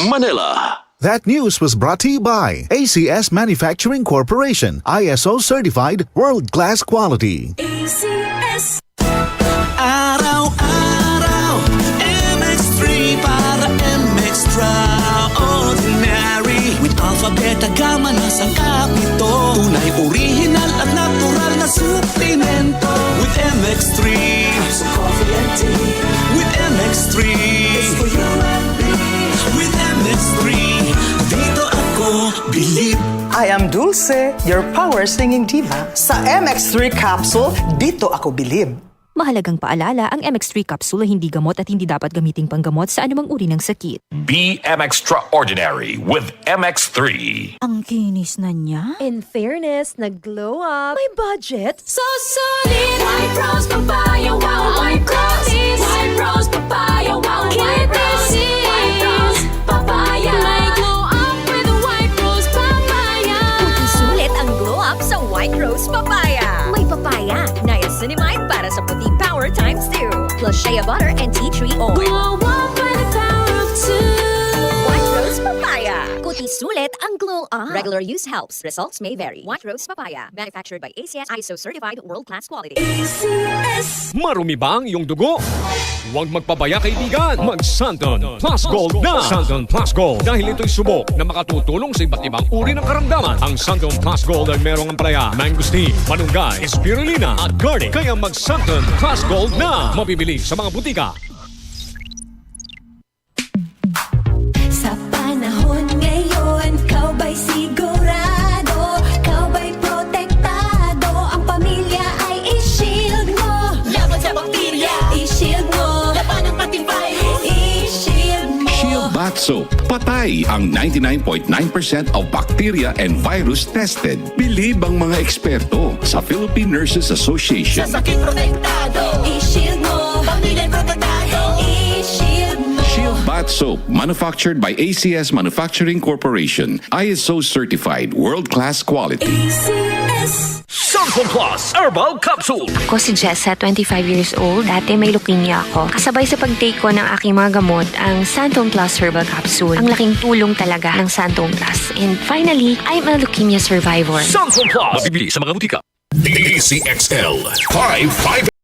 Manila. That news was brought to you by ACS Manufacturing Corporation, ISO certified world-class quality. ACS. Araw-araw, MX3 para MX-Traordinary. With Alpha, Beta, Gamma na sangkap nito. Tunay, original at natural na suplemento. With MX3, so coffee and tea. With MX3, it's for you and me. With MX3, dito ako believe. I am Dulce, your power singing diva. Sa MX3 capsule, dito ako bilib. Mahalagang paalala, ang MX3 capsule ay hindi gamot at hindi dapat gamiting panggamot sa anumang uri ng sakit. Be extraordinary with MX3. Ang kinis na niya. In fairness, nag-glow up. May budget. So solid, white rose papaya, wow, white rose, white rose papaya, wow, white rose, white rose papaya. May glow up with a white rose papaya. Sulit ang glow up sa White Rose Papaya. May papaya, niacinamide para sa puti power times 2. Plus shea butter and tea tree oil. Glow up by the power of 2. White Rose Papaya. Kuti sulit ang glow up. Regular use helps. Results may vary. White Rose Papaya. Manufactured by ACS ISO certified world-class quality. ACS. Marumi ba ang iyong dugo? Huwag magpabaya kaibigan. Mag-Santon Plus Gold na. Santon Plus Gold. Dahil ito'y subok na makatutulong sa iba't ibang uri ng karamdaman. Ang Santon Plus Gold ay merong ampalaya, mangosteen, malunggay, spirulina at garlic. Kaya mag-Santon Plus Gold na. Mabibili sa mga butika. Sa panahon ngayon, kau ba'y sigurado? Kau ba'y protektado? Ang pamilya ay i-shield mo. Laban sa bakterya, i-shield mo. Laban ng pati virus, i-shield mo. Shield Bath Soap. Patay ang 99.9% of bacteria and virus tested. Bilib ang mga eksperto sa Philippine Nurses Association. Sa sakit protektado, i-shield mo. Pamilya protektado, i-shield mo. Shield Bath Soap, manufactured by ACS Manufacturing Corporation. ISO certified world-class quality. ACS. Santon Plus Herbal Capsule. Ako si Jessa, 25 years old. Dati may leukemia ako. Kasabay sa pag-take ko ng aking mga gamot, ang Santon Plus Herbal Capsule. Ang laking tulong talaga ng Santon Plus. And finally, I'm a leukemia survivor. Santon Plus. Mabibili sa mga butika. DCXL 55